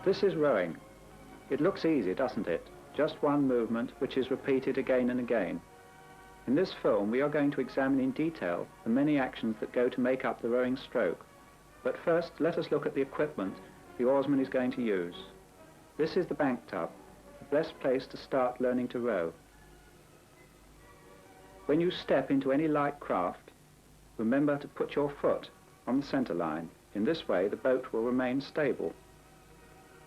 This is rowing. It looks easy, doesn't it? Just one movement which is repeated again and again. In this film we are going to examine in detail the many actions that go to make up the rowing stroke. But first let us look at the equipment the oarsman is going to use. This is the bank tub, the best place to start learning to row. When you step into any light craft, remember to put your foot on the center line. In this way the boat will remain stable.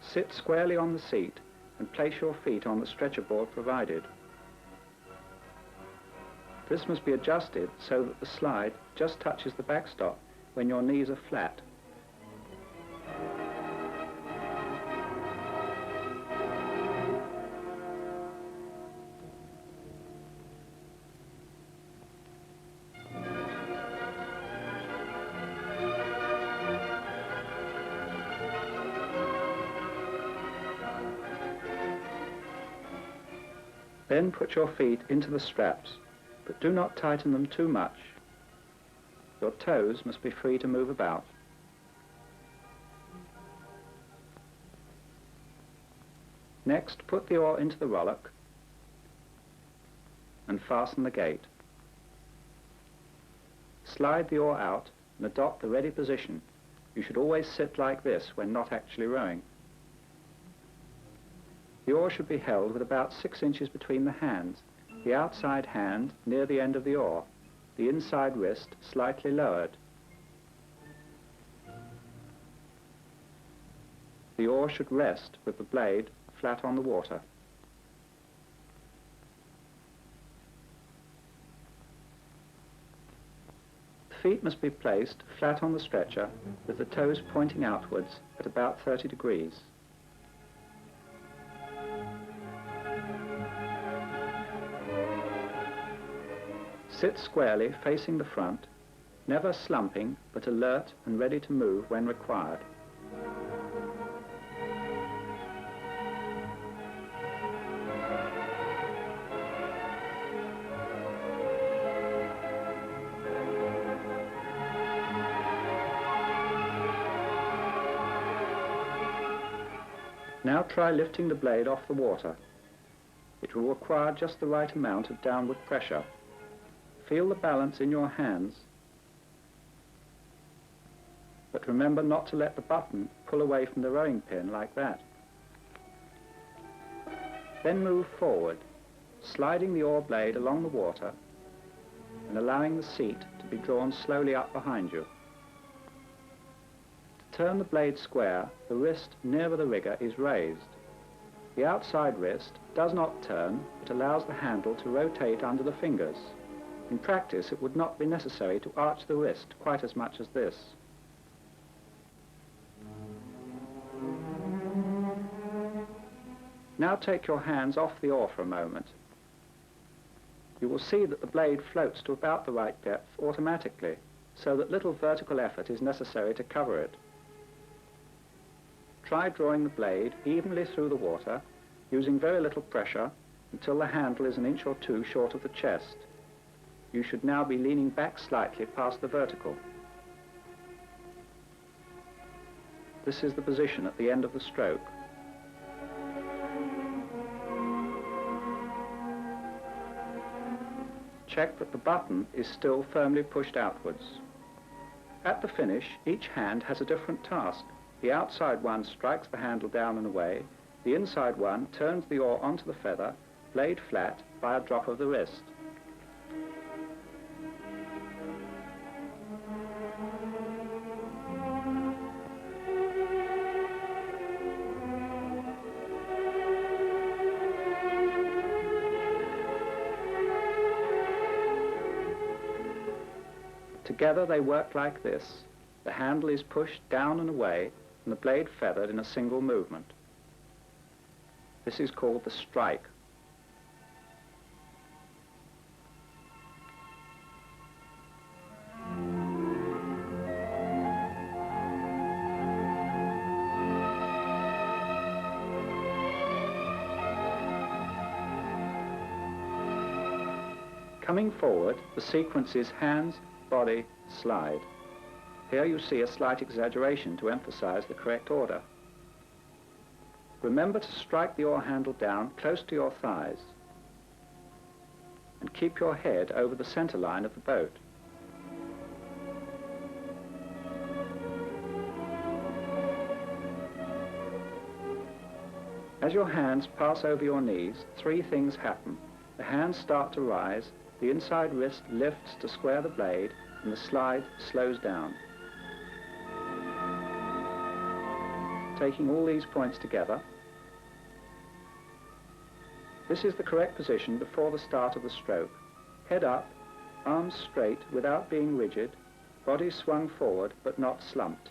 Sit squarely on the seat and place your feet on the stretcher board provided. This must be adjusted so that the slide just touches the backstop when your knees are flat. Then put your feet into the straps, but do not tighten them too much. Your toes must be free to move about. Next, put the oar into the rowlock and fasten the gate. Slide the oar out and adopt the ready position. You should always sit like this when not actually rowing. The oar should be held with about 6 inches between the hands, the outside hand near the end of the oar, the inside wrist slightly lowered. The oar should rest with the blade flat on the water. The feet must be placed flat on the stretcher with the toes pointing outwards at about 30 degrees. Sit squarely facing the front, never slumping but alert and ready to move when required. Now try lifting the blade off the water. It will require just the right amount of downward pressure. Feel the balance in your hands, but remember not to let the button pull away from the rowing pin like that. Then move forward, sliding the oar blade along the water and allowing the seat to be drawn slowly up behind you. To turn the blade square, the wrist nearer the rigger is raised. The outside wrist does not turn, but allows the handle to rotate under the fingers. In practice, it would not be necessary to arch the wrist quite as much as this. Now take your hands off the oar for a moment. You will see that the blade floats to about the right depth automatically, so that little vertical effort is necessary to cover it. Try drawing the blade evenly through the water, using very little pressure until the handle is 1 inch or 2 short of the chest. You should now be leaning back slightly past the vertical. This is the position at the end of the stroke. Check that the button is still firmly pushed outwards. At the finish, each hand has a different task. The outside one strikes the handle down and away. The inside one turns the oar onto the feather, blade flat, by a drop of the wrist. Together they work like this. The handle is pushed down and away and the blade feathered in a single movement. This is called the strike. Coming forward, the sequence is hands, body, slide. Here you see a slight exaggeration to emphasize the correct order. Remember to strike the oar handle down close to your thighs and keep your head over the center line of the boat. As your hands pass over your knees, three things happen. The hands start to rise, the inside wrist lifts to square the blade, and the slide slows down. Taking all these points together, this is the correct position before the start of the stroke. Head up, arms straight without being rigid, body swung forward but not slumped.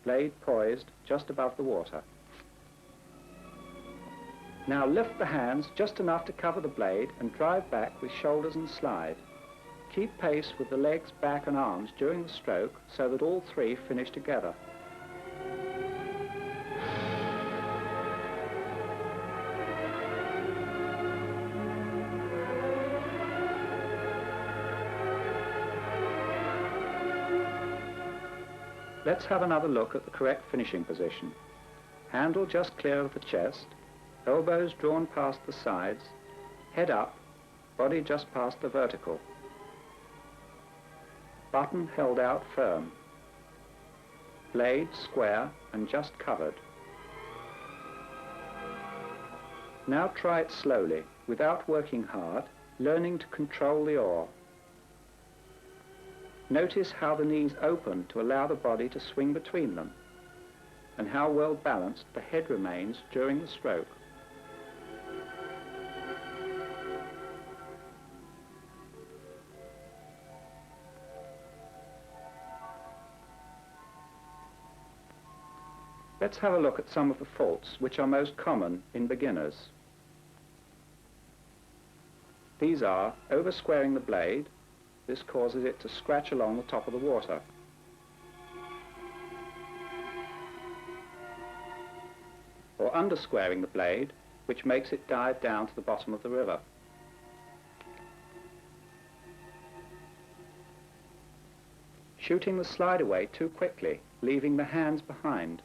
Blade poised just above the water. Now lift the hands just enough to cover the blade and drive back with shoulders and slide. Keep pace with the legs, back and arms during the stroke so that all three finish together. Let's have another look at the correct finishing position. Handle just clear of the chest, elbows drawn past the sides, head up, body just past the vertical. Button held out firm. Blade square and just covered. Now try it slowly, without working hard, learning to control the oar. Notice how the knees open to allow the body to swing between them, and how well balanced the head remains during the stroke. Let's have a look at some of the faults which are most common in beginners. These are over-squaring the blade. This causes it to scratch along the top of the water. Or under-squaring the blade, which makes it dive down to the bottom of the river. Shooting the slide away too quickly, leaving the hands behind.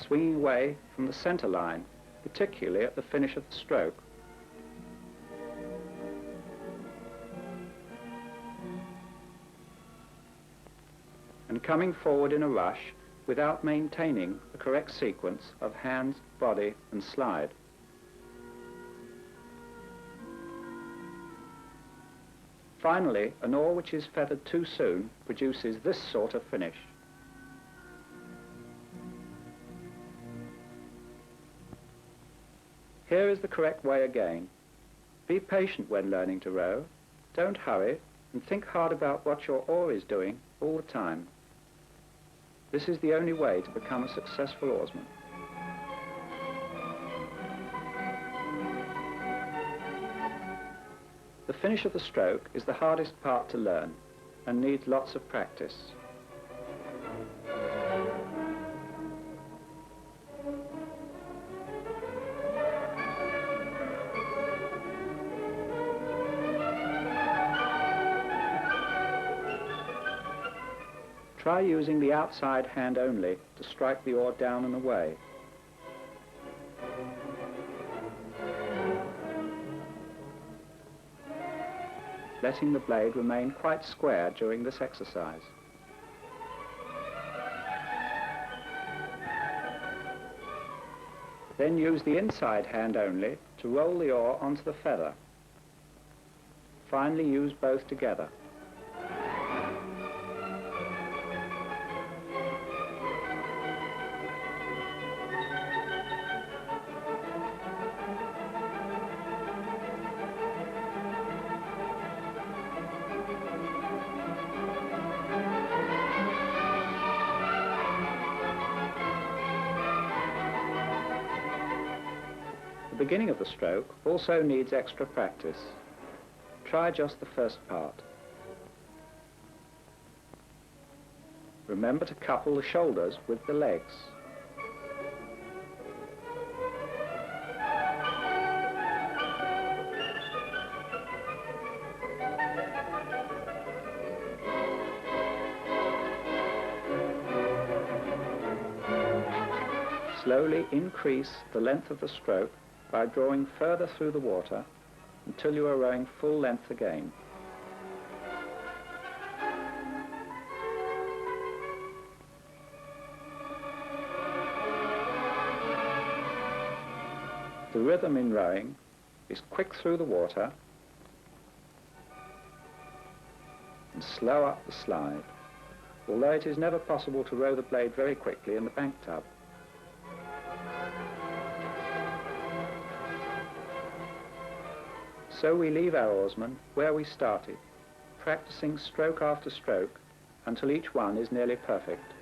Swinging away from the center line, particularly at the finish of the stroke. And coming forward in a rush without maintaining the correct sequence of hands, body, and slide. Finally, an oar which is feathered too soon produces this sort of finish. Here is the correct way again. Be patient when learning to row. Don't hurry, and think hard about what your oar is doing all the time. This is the only way to become a successful oarsman. The finish of the stroke is the hardest part to learn and needs lots of practice. Try using the outside hand only to strike the oar down and away. Letting the blade remain quite square during this exercise. Then use the inside hand only to roll the oar onto the feather. Finally use both together. The beginning of the stroke also needs extra practice. Try just the first part. Remember to couple the shoulders with the legs. Slowly increase the length of the stroke by drawing further through the water until you are rowing full length again. The rhythm in rowing is quick through the water and slow up the slide, although it is never possible to row the blade very quickly in the bank tub. So we leave our oarsmen where we started, practicing stroke after stroke until each one is nearly perfect.